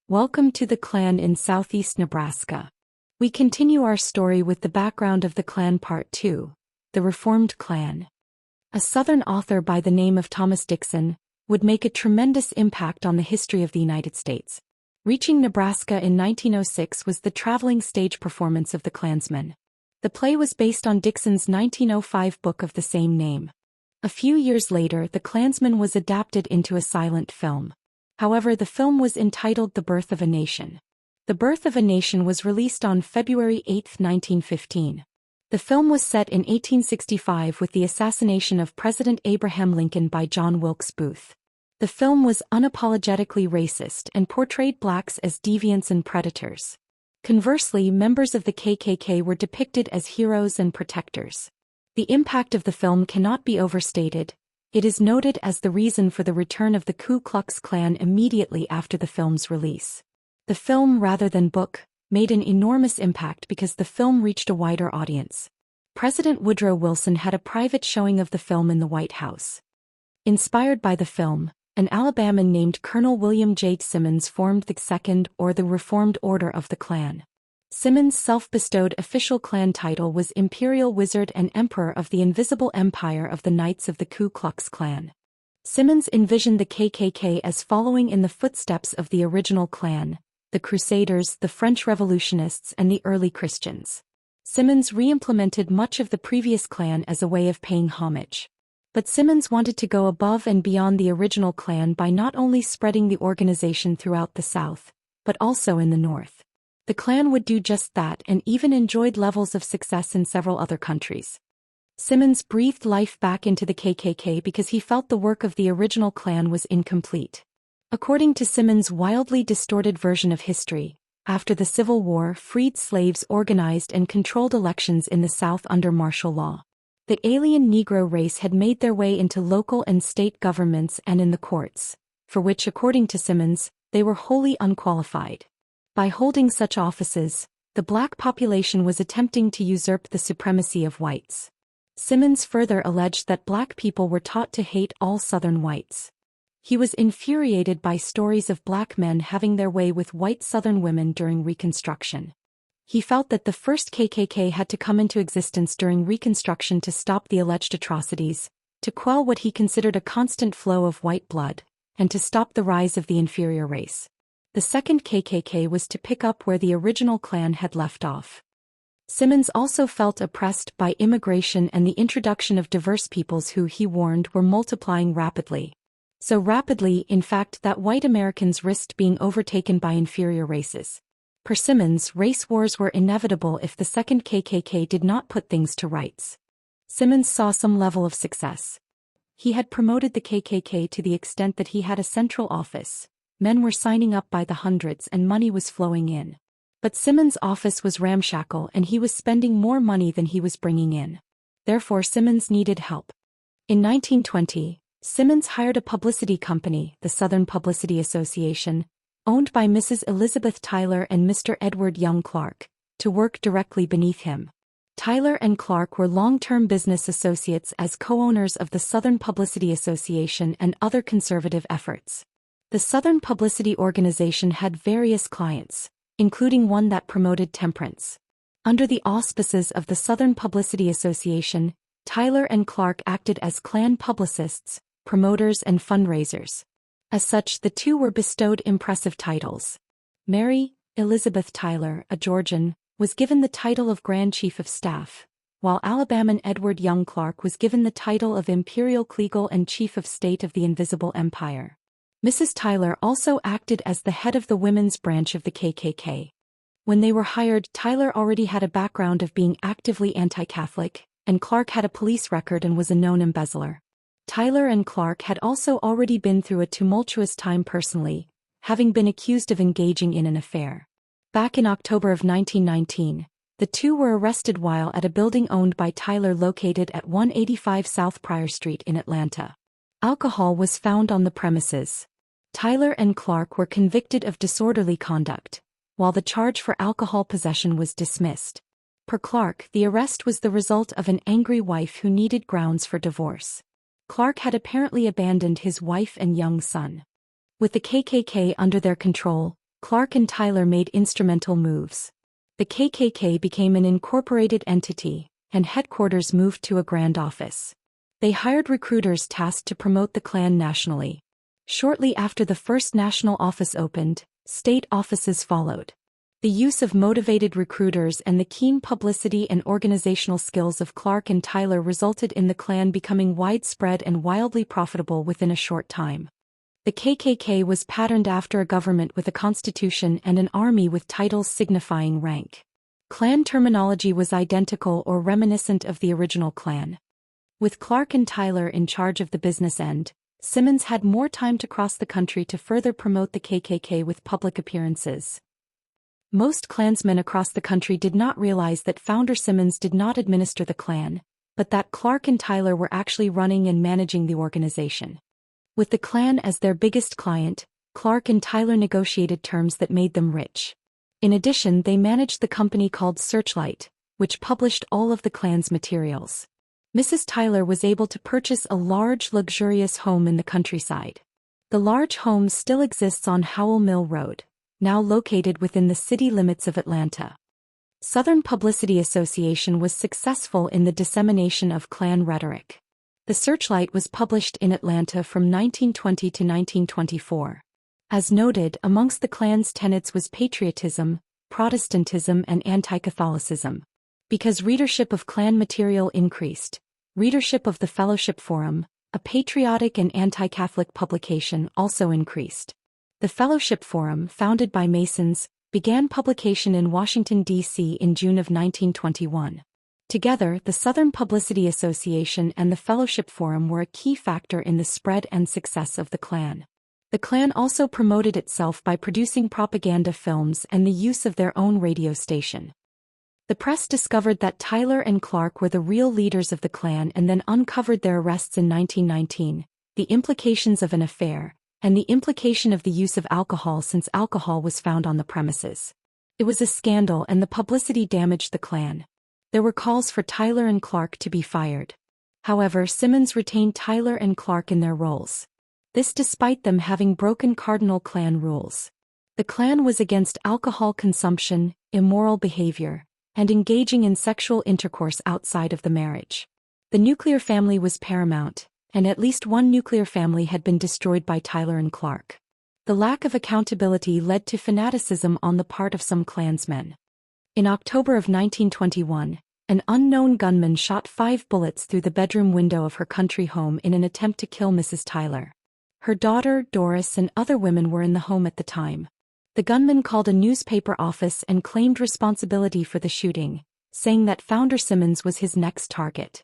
Welcome to the Klan in southeast Nebraska. We continue our story with the background of the Klan Part 2, the Reformed Klan. A Southern author by the name of Thomas Dixon would make a tremendous impact on the history of the United States. Reaching Nebraska in 1906 was the traveling stage performance of the Klansmen. The play was based on Dixon's 1905 book of the same name. A few years later, The Klansman was adapted into a silent film. However, the film was entitled The Birth of a Nation. The Birth of a Nation was released on February 8, 1915. The film was set in 1865 with the assassination of President Abraham Lincoln by John Wilkes Booth. The film was unapologetically racist and portrayed blacks as deviants and predators. Conversely, members of the K.K.K. were depicted as heroes and protectors. The impact of the film cannot be overstated. It is noted as the reason for the return of the Ku Klux Klan immediately after the film's release. The film, rather than book, made an enormous impact because the film reached a wider audience. President Woodrow Wilson had a private showing of the film in the White House. Inspired by the film, an Alabaman named Colonel William J. Simmons formed the Second or the Reformed Order of the Klan. Simmons' self-bestowed official Klan title was Imperial Wizard and Emperor of the Invisible Empire of the Knights of the Ku Klux Klan. Simmons envisioned the K.K.K. as following in the footsteps of the original Klan, the Crusaders, the French Revolutionists, and the early Christians. Simmons re-implemented much of the previous Klan as a way of paying homage. But Simmons wanted to go above and beyond the original Klan by not only spreading the organization throughout the South, but also in the North. The Klan would do just that and even enjoyed levels of success in several other countries. Simmons breathed life back into the K.K.K. because he felt the work of the original Klan was incomplete. According to Simmons' wildly distorted version of history, after the Civil War, freed slaves organized and controlled elections in the South under martial law. The alien Negro race had made their way into local and state governments and in the courts, for which, according to Simmons, they were wholly unqualified. By holding such offices, the black population was attempting to usurp the supremacy of whites. Simmons further alleged that black people were taught to hate all Southern whites. He was infuriated by stories of black men having their way with white Southern women during Reconstruction. He felt that the first K.K.K. had to come into existence during Reconstruction to stop the alleged atrocities, to quell what he considered a constant flow of white blood, and to stop the rise of the inferior race. The second K.K.K. was to pick up where the original Klan had left off. Simmons also felt oppressed by immigration and the introduction of diverse peoples who, he warned, were multiplying rapidly. So rapidly, in fact, that white Americans risked being overtaken by inferior races. Per Simmons, race wars were inevitable if the second K.K.K. did not put things to rights. Simmons saw some level of success. He had promoted the K.K.K. to the extent that he had a central office. Men were signing up by the hundreds and money was flowing in. But Simmons' office was ramshackle and he was spending more money than he was bringing in. Therefore, Simmons needed help. In 1920, Simmons hired a publicity company, the Southern Publicity Association, owned by Mrs. Elizabeth Tyler and Mr. Edward Young Clark, to work directly beneath him. Tyler and Clark were long-term business associates as co-owners of the Southern Publicity Association and other conservative efforts. The Southern Publicity Organization had various clients, including one that promoted temperance. Under the auspices of the Southern Publicity Association, Tyler and Clark acted as Klan publicists, promoters and fundraisers. As such, the two were bestowed impressive titles. Mary Elizabeth Tyler, a Georgian, was given the title of Grand Chief of Staff, while Alabaman Edward Young Clark was given the title of Imperial Kleagle and Chief of State of the Invisible Empire. Mrs. Tyler also acted as the head of the women's branch of the K.K.K. When they were hired, Tyler already had a background of being actively anti-Catholic, and Clark had a police record and was a known embezzler. Tyler and Clark had also already been through a tumultuous time personally, having been accused of engaging in an affair. Back in October of 1919, the two were arrested while at a building owned by Tyler located at 185 South Pryor Street in Atlanta. Alcohol was found on the premises. Tyler and Clark were convicted of disorderly conduct, while the charge for alcohol possession was dismissed. Per Clark, the arrest was the result of an angry wife who needed grounds for divorce. Clark had apparently abandoned his wife and young son. With the K.K.K. under their control, Clark and Tyler made instrumental moves. The KKK became an incorporated entity, and headquarters moved to a grand office. They hired recruiters tasked to promote the Klan nationally. Shortly after the first national office opened, state offices followed. The use of motivated recruiters and the keen publicity and organizational skills of Clark and Tyler resulted in the Klan becoming widespread and wildly profitable within a short time. The KKK was patterned after a government with a constitution and an army with titles signifying rank. Klan terminology was identical or reminiscent of the original Klan. With Clark and Tyler in charge of the business end, Simmons had more time to cross the country to further promote the KKK with public appearances. Most Klansmen across the country did not realize that founder Simmons did not administer the Klan, but that Clark and Tyler were actually running and managing the organization. With the Klan as their biggest client, Clark and Tyler negotiated terms that made them rich. In addition, they managed the company called Searchlight, which published all of the Klan's materials. Mrs. Tyler was able to purchase a large, luxurious home in the countryside. The large home still exists on Howell Mill Road, now located within the city limits of Atlanta. Southern Publicity Association was successful in the dissemination of Klan rhetoric. The Searchlight was published in Atlanta from 1920 to 1924. As noted, amongst the Klan's tenets was patriotism, Protestantism, and anti-Catholicism. Because readership of Klan material increased, readership of the Fellowship Forum, a patriotic and anti-Catholic publication, also increased. The Fellowship Forum, founded by Masons, began publication in Washington, D.C. in June of 1921. Together, the Southern Publicity Association and the Fellowship Forum were a key factor in the spread and success of the Klan. The Klan also promoted itself by producing propaganda films and the use of their own radio station. The press discovered that Tyler and Clark were the real leaders of the Klan and then uncovered their arrests in 1919, the implications of an affair, and the implication of the use of alcohol since alcohol was found on the premises. It was a scandal and the publicity damaged the Klan. There were calls for Tyler and Clark to be fired. However, Simmons retained Tyler and Clark in their roles. This despite them having broken cardinal Klan rules. The Klan was against alcohol consumption, immoral behavior, and engaging in sexual intercourse outside of the marriage. The nuclear family was paramount, and at least one nuclear family had been destroyed by Tyler and Clark. The lack of accountability led to fanaticism on the part of some Klansmen. In October of 1921, an unknown gunman shot 5 bullets through the bedroom window of her country home in an attempt to kill Mrs. Tyler. Her daughter, Doris, and other women were in the home at the time. The gunman called a newspaper office and claimed responsibility for the shooting, saying that founder Simmons was his next target.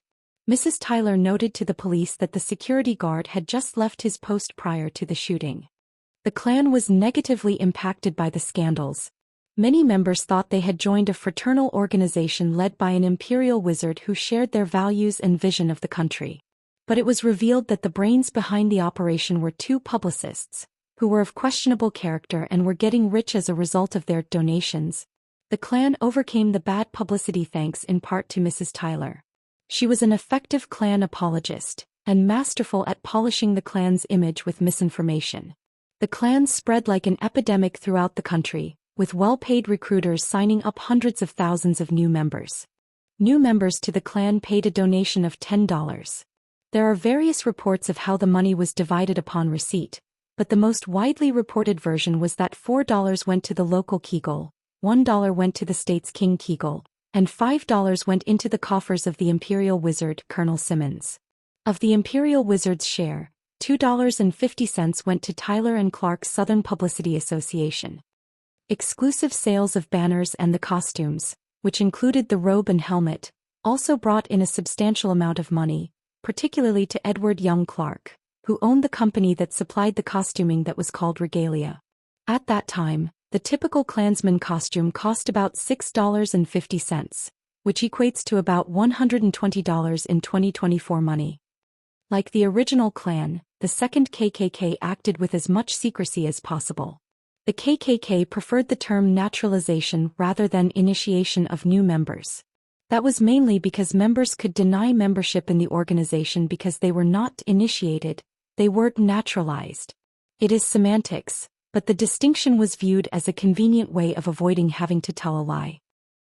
Mrs. Tyler noted to the police that the security guard had just left his post prior to the shooting. The Klan was negatively impacted by the scandals. Many members thought they had joined a fraternal organization led by an imperial wizard who shared their values and vision of the country. But it was revealed that the brains behind the operation were 2 publicists, who were of questionable character and were getting rich as a result of their donations. The Klan overcame the bad publicity thanks in part to Mrs. Tyler. She was an effective Klan apologist, and masterful at polishing the Klan's image with misinformation. The Klan spread like an epidemic throughout the country, with well-paid recruiters signing up hundreds of thousands of new members. New members to the Klan paid a donation of $10. There are various reports of how the money was divided upon receipt, but the most widely reported version was that $4 went to the local Kegel, $1 went to the state's King Kegel, and $5 went into the coffers of the imperial wizard, Colonel Simmons. Of the imperial wizard's share, $2.50 went to Tyler and Clark's Southern Publicity Association. Exclusive sales of banners and the costumes, which included the robe and helmet, also brought in a substantial amount of money, particularly to Edward Young Clark, who owned the company that supplied the costuming that was called regalia. At that time, the typical Klansman costume cost about $6.50, which equates to about $120 in 2024 money. Like the original Klan, the second KKK acted with as much secrecy as possible. The KKK preferred the term naturalization rather than initiation of new members. That was mainly because members could deny membership in the organization because they were not initiated, they weren't naturalized. It is semantics, but the distinction was viewed as a convenient way of avoiding having to tell a lie.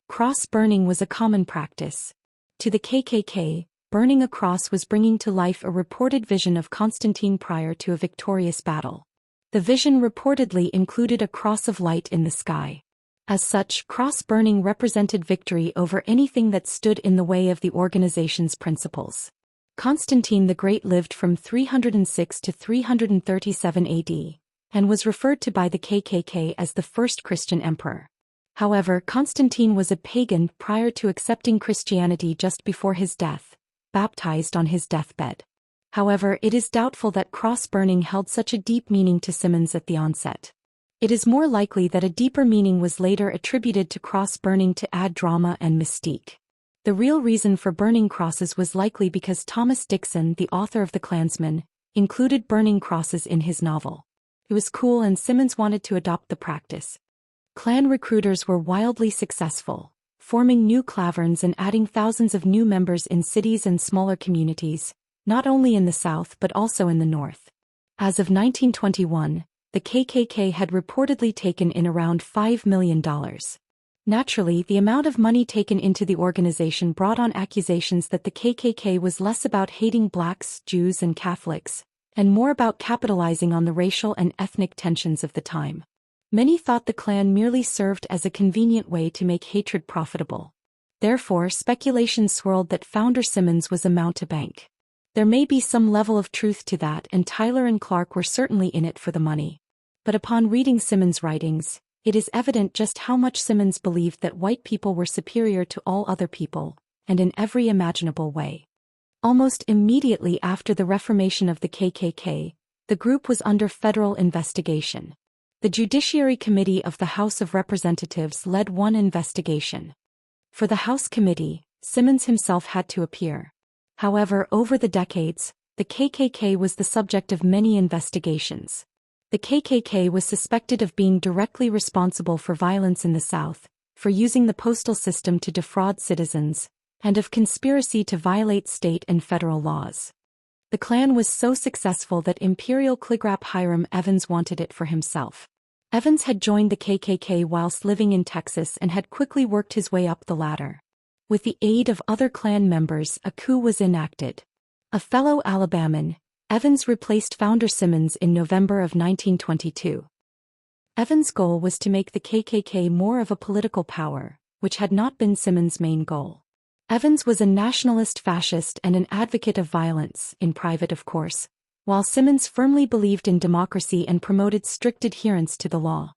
Cross burning was a common practice. To the KKK, burning a cross was bringing to life a reported vision of Constantine prior to a victorious battle. The vision reportedly included a cross of light in the sky. As such, cross burning represented victory over anything that stood in the way of the organization's principles. Constantine the Great lived from 306 to 337 AD, and was referred to by the KKK as the first Christian emperor. However, Constantine was a pagan prior to accepting Christianity just before his death, baptized on his deathbed. However, it is doubtful that cross-burning held such a deep meaning to Simmons at the onset. It is more likely that a deeper meaning was later attributed to cross-burning to add drama and mystique. The real reason for burning crosses was likely because Thomas Dixon, the author of The Klansman, included burning crosses in his novel. It was cool and Simmons wanted to adopt the practice. Klan recruiters were wildly successful, forming new klaverns and adding thousands of new members in cities and smaller communities, not only in the South but also in the North. As of 1921, the KKK had reportedly taken in around $5 million. Naturally, the amount of money taken into the organization brought on accusations that the KKK was less about hating blacks, Jews, and Catholics, and more about capitalizing on the racial and ethnic tensions of the time. Many thought the Klan merely served as a convenient way to make hatred profitable. Therefore, speculation swirled that founder Simmons was a mountebank. There may be some level of truth to that, and Tyler and Clark were certainly in it for the money. But upon reading Simmons' writings, it is evident just how much Simmons believed that white people were superior to all other people, and in every imaginable way. Almost immediately after the reformation of the KKK, the group was under federal investigation. The Judiciary Committee of the House of Representatives led one investigation. For the House Committee, Simmons himself had to appear. However, over the decades, the KKK was the subject of many investigations. The KKK was suspected of being directly responsible for violence in the South, for using the postal system to defraud citizens, and of conspiracy to violate state and federal laws. The Klan was so successful that Imperial Kligrap Hiram Evans wanted it for himself. Evans had joined the KKK whilst living in Texas and had quickly worked his way up the ladder. With the aid of other Klan members, a coup was enacted. A fellow Alabaman, Evans replaced founder Simmons in November of 1922. Evans' goal was to make the KKK more of a political power, which had not been Simmons' main goal. Evans was a nationalist fascist and an advocate of violence, in private of course, while Simmons firmly believed in democracy and promoted strict adherence to the law.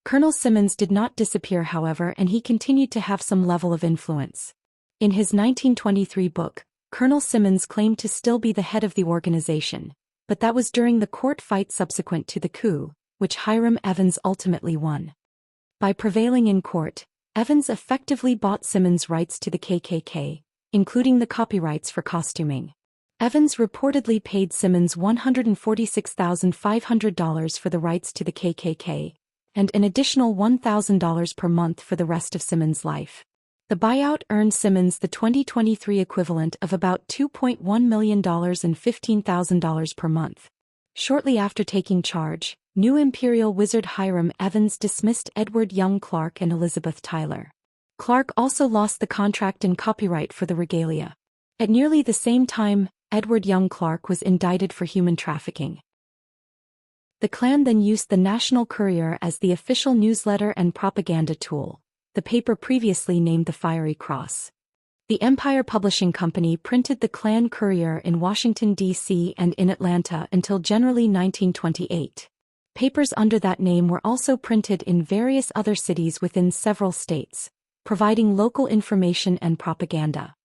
Colonel Simmons did not disappear, however, and he continued to have some level of influence. In his 1923 book, Colonel Simmons claimed to still be the head of the organization, but that was during the court fight subsequent to the coup, which Hiram Evans ultimately won. By prevailing in court, Evans effectively bought Simmons' rights to the KKK, including the copyrights for costuming. Evans reportedly paid Simmons $146,500 for the rights to the KKK, and an additional $1,000 per month for the rest of Simmons' life. The buyout earned Simmons the 2023 equivalent of about $2.1 million and $15,000 per month. Shortly after taking charge, new Imperial Wizard Hiram Evans dismissed Edward Young Clark and Elizabeth Tyler. Clark also lost the contract and copyright for the regalia. At nearly the same time, Edward Young Clark was indicted for human trafficking. The Klan then used the National Courier as the official newsletter and propaganda tool, the paper previously named the Fiery Cross. The Empire Publishing Company printed the Klan Courier in Washington, D.C. and in Atlanta until generally 1928. Papers under that name were also printed in various other cities within several states, providing local information and propaganda.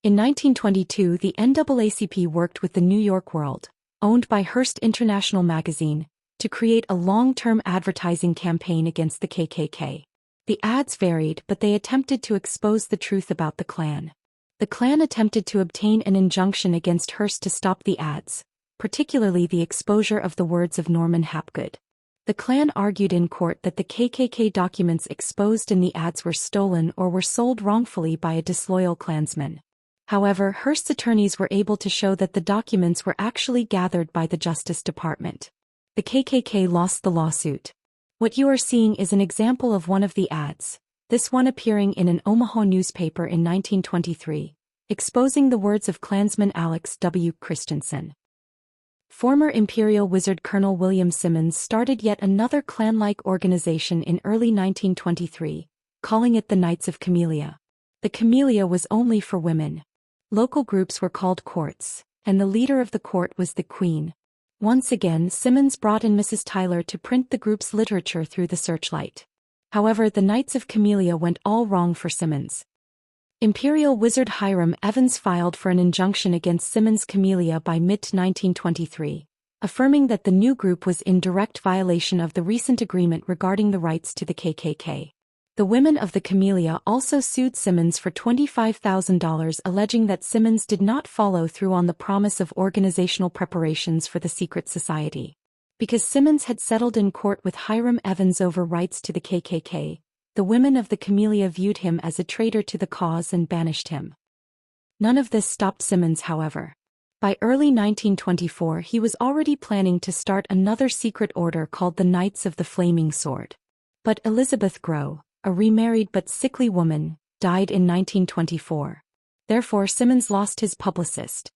In 1922, the NAACP worked with the New York World, owned by Hearst International magazine, to create a long-term advertising campaign against the KKK. The ads varied, but they attempted to expose the truth about the Klan. The Klan attempted to obtain an injunction against Hearst to stop the ads, particularly the exposure of the words of Norman Hapgood. The Klan argued in court that the KKK documents exposed in the ads were stolen or were sold wrongfully by a disloyal Klansman. However, Hearst's attorneys were able to show that the documents were actually gathered by the Justice Department. The KKK lost the lawsuit. What you are seeing is an example of one of the ads, this one appearing in an Omaha newspaper in 1923, exposing the words of Klansman Alex W. Christensen. Former Imperial Wizard Colonel William Simmons started yet another Klan-like organization in early 1923, calling it the Knights of Camellia. The Camellia was only for women. Local groups were called courts, and the leader of the court was the Queen. Once again, Simmons brought in Mrs. Tyler to print the group's literature through the Searchlight. However, the Knights of Camellia went all wrong for Simmons. Imperial Wizard Hiram Evans filed for an injunction against Simmons' Camellia by mid-1923, affirming that the new group was in direct violation of the recent agreement regarding the rights to the KKK. The women of the Camellia also sued Simmons for $25,000, alleging that Simmons did not follow through on the promise of organizational preparations for the secret society. Because Simmons had settled in court with Hiram Evans over rights to the KKK, the women of the Camellia viewed him as a traitor to the cause and banished him. None of this stopped Simmons, however. By early 1924 he was already planning to start another secret order called the Knights of the Flaming Sword. But Elizabeth Grow, a remarried but sickly woman, died in 1924. Therefore Simmons lost his publicist.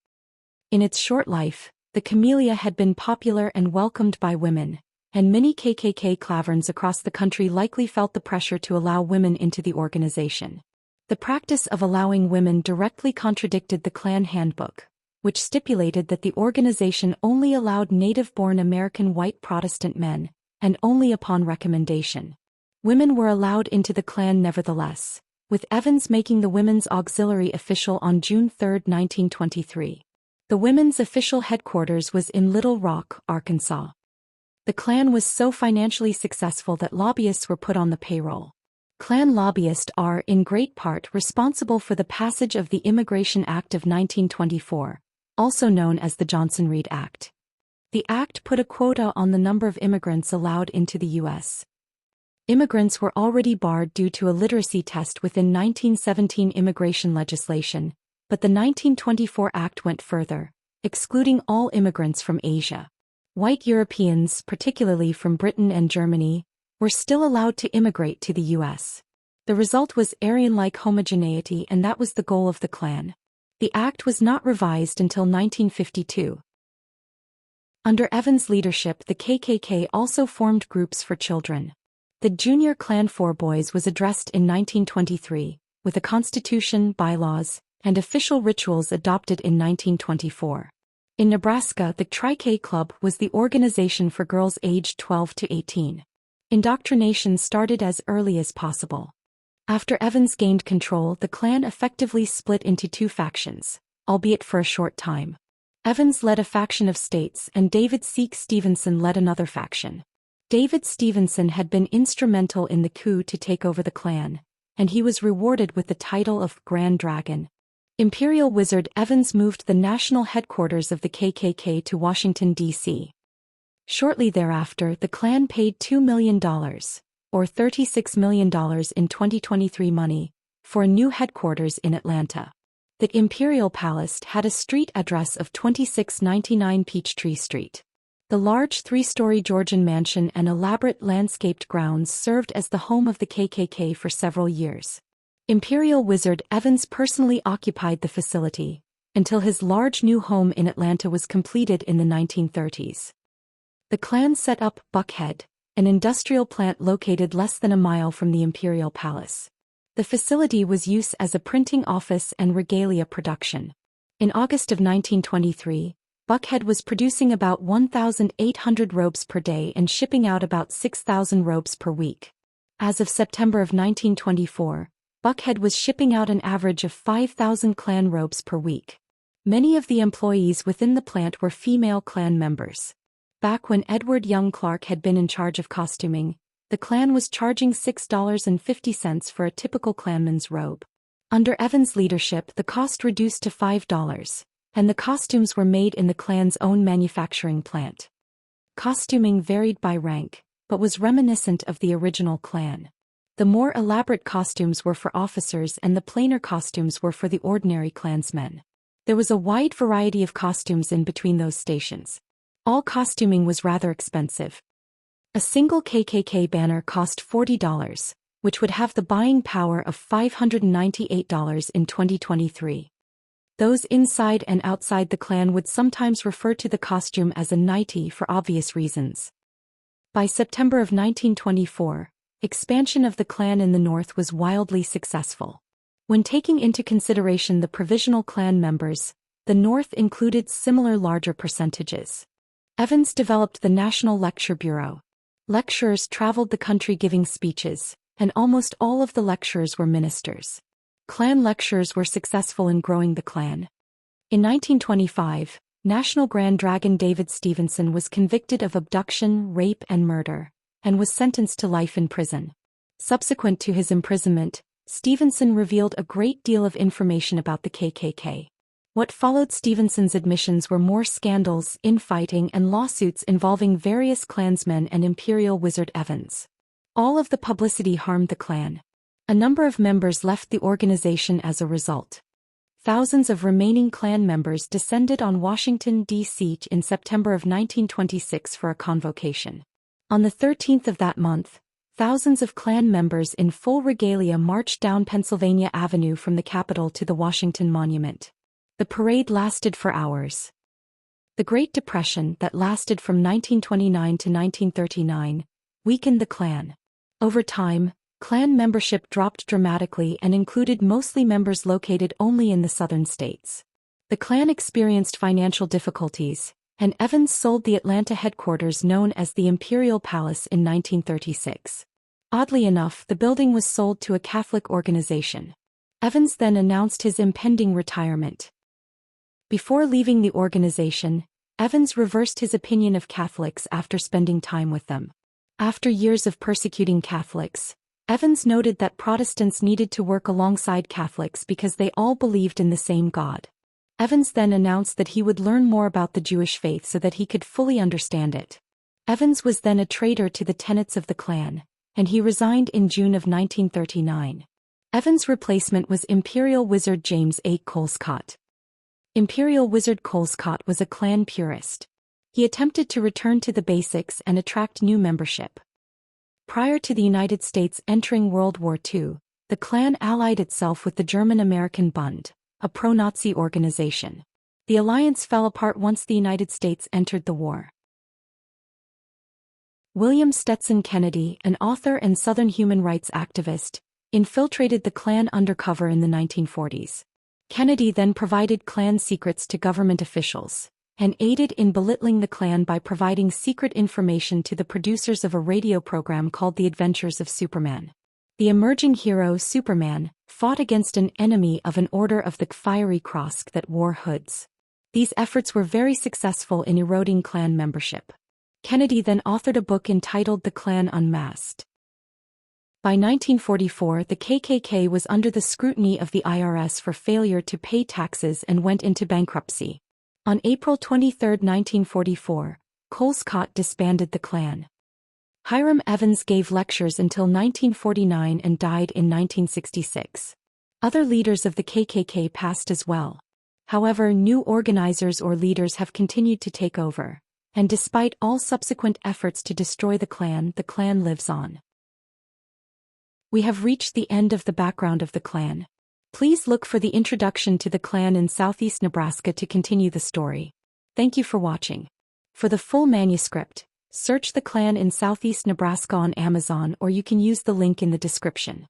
In its short life, the Camellia had been popular and welcomed by women, and many KKK klaverns across the country likely felt the pressure to allow women into the organization. The practice of allowing women directly contradicted the Klan handbook, which stipulated that the organization only allowed native-born American white Protestant men, and only upon recommendation. Women were allowed into the Klan nevertheless, with Evans making the Women's Auxiliary official on June 3, 1923. The women's official headquarters was in Little Rock, Arkansas. The Klan was so financially successful that lobbyists were put on the payroll. Klan lobbyists are, in great part, responsible for the passage of the Immigration Act of 1924, also known as the Johnson-Reed Act. The act put a quota on the number of immigrants allowed into the U.S. Immigrants were already barred due to a literacy test within 1917 immigration legislation, but the 1924 Act went further, excluding all immigrants from Asia. White Europeans, particularly from Britain and Germany, were still allowed to immigrate to the U.S. The result was Aryan-like homogeneity, and that was the goal of the Klan. The act was not revised until 1952. Under Evans' leadership, the KKK also formed groups for children. The Junior Klan Four Boys was addressed in 1923, with a constitution, bylaws, and official rituals adopted in 1924. In Nebraska, the K.K.K Club was the organization for girls aged 12 to 18. Indoctrination started as early as possible. After Evans gained control, the Klan effectively split into two factions, albeit for a short time. Evans led a faction of states and David C. Stevenson led another faction. David Stevenson had been instrumental in the coup to take over the Klan, and he was rewarded with the title of Grand Dragon. Imperial Wizard Evans moved the national headquarters of the KKK to Washington, D.C. Shortly thereafter, the Klan paid $2 million, or $36 million in 2023 money, for a new headquarters in Atlanta. The Imperial Palace had a street address of 2699 Peachtree Street. The large three-story Georgian mansion and elaborate landscaped grounds served as the home of the KKK for several years. Imperial Wizard Evans personally occupied the facility, until his large new home in Atlanta was completed in the 1930s. The Klan set up Buckhead, an industrial plant located less than a mile from the Imperial Palace. The facility was used as a printing office and regalia production. In August of 1923, Buckhead was producing about 1,800 robes per day and shipping out about 6,000 robes per week. As of September of 1924, Buckhead was shipping out an average of 5,000 Klan robes per week. Many of the employees within the plant were female Klan members. Back when Edward Young Clark had been in charge of costuming, the Klan was charging $6.50 for a typical Klanman's robe. Under Evans' leadership, the cost reduced to $5, and the costumes were made in the Klan's own manufacturing plant. Costuming varied by rank, but was reminiscent of the original Klan. The more elaborate costumes were for officers and the plainer costumes were for the ordinary Klansmen. There was a wide variety of costumes in between those stations. All costuming was rather expensive. A single KKK banner cost $40, which would have the buying power of $598 in 2023. Those inside and outside the Klan would sometimes refer to the costume as a nightie for obvious reasons. By September of 1924, expansion of the Klan in the North was wildly successful. When taking into consideration the provisional Klan members, the North included similar larger percentages. Evans developed the National Lecture Bureau. Lecturers traveled the country giving speeches, and almost all of the lecturers were ministers. Klan lecturers were successful in growing the Klan. In 1925, National Grand Dragon David Stevenson was convicted of abduction, rape, and murder, and was sentenced to life in prison. Subsequent to his imprisonment, Stevenson revealed a great deal of information about the KKK. What followed Stevenson's admissions were more scandals, infighting, and lawsuits involving various Klansmen and Imperial Wizard Evans. All of the publicity harmed the Klan. A number of members left the organization as a result. Thousands of remaining Klan members descended on Washington, D.C. in September of 1926 for a convocation. On the 13th of that month, thousands of Klan members in full regalia marched down Pennsylvania Avenue from the Capitol to the Washington Monument. The parade lasted for hours. The Great Depression, that lasted from 1929 to 1939, weakened the Klan. Over time, Klan membership dropped dramatically and included mostly members located only in the southern states. The Klan experienced financial difficulties, and Evans sold the Atlanta headquarters known as the Imperial Palace in 1936. Oddly enough, the building was sold to a Catholic organization. Evans then announced his impending retirement. Before leaving the organization, Evans reversed his opinion of Catholics after spending time with them. After years of persecuting Catholics, Evans noted that Protestants needed to work alongside Catholics because they all believed in the same God. Evans then announced that he would learn more about the Jewish faith so that he could fully understand it. Evans was then a traitor to the tenets of the Klan, and he resigned in June of 1939. Evans' replacement was Imperial Wizard James A. Colescott. Imperial Wizard Colescott was a Klan purist. He attempted to return to the basics and attract new membership. Prior to the United States entering World War II, the Klan allied itself with the German-American Bund, a pro-Nazi organization. The alliance fell apart once the United States entered the war. William Stetson Kennedy, an author and Southern human rights activist, infiltrated the Klan undercover in the 1940s. Kennedy then provided Klan secrets to government officials, and aided in belittling the Klan by providing secret information to the producers of a radio program called The Adventures of Superman. The emerging hero Superman fought against an enemy of an order of the Fiery Cross that wore hoods. These efforts were very successful in eroding Klan membership. Kennedy then authored a book entitled The Klan Unmasked. By 1944, the KKK was under the scrutiny of the IRS for failure to pay taxes and went into bankruptcy. On April 23, 1944, Colescott disbanded the Klan. Hiram Evans gave lectures until 1949 and died in 1966. Other leaders of the KKK passed as well. However, new organizers or leaders have continued to take over, and despite all subsequent efforts to destroy the Klan lives on. We have reached the end of the background of the Klan. Please look for the introduction to the Klan in southeast Nebraska to continue the story. Thank you for watching. For the full manuscript, search the Klan in southeast Nebraska on Amazon, or you can use the link in the description.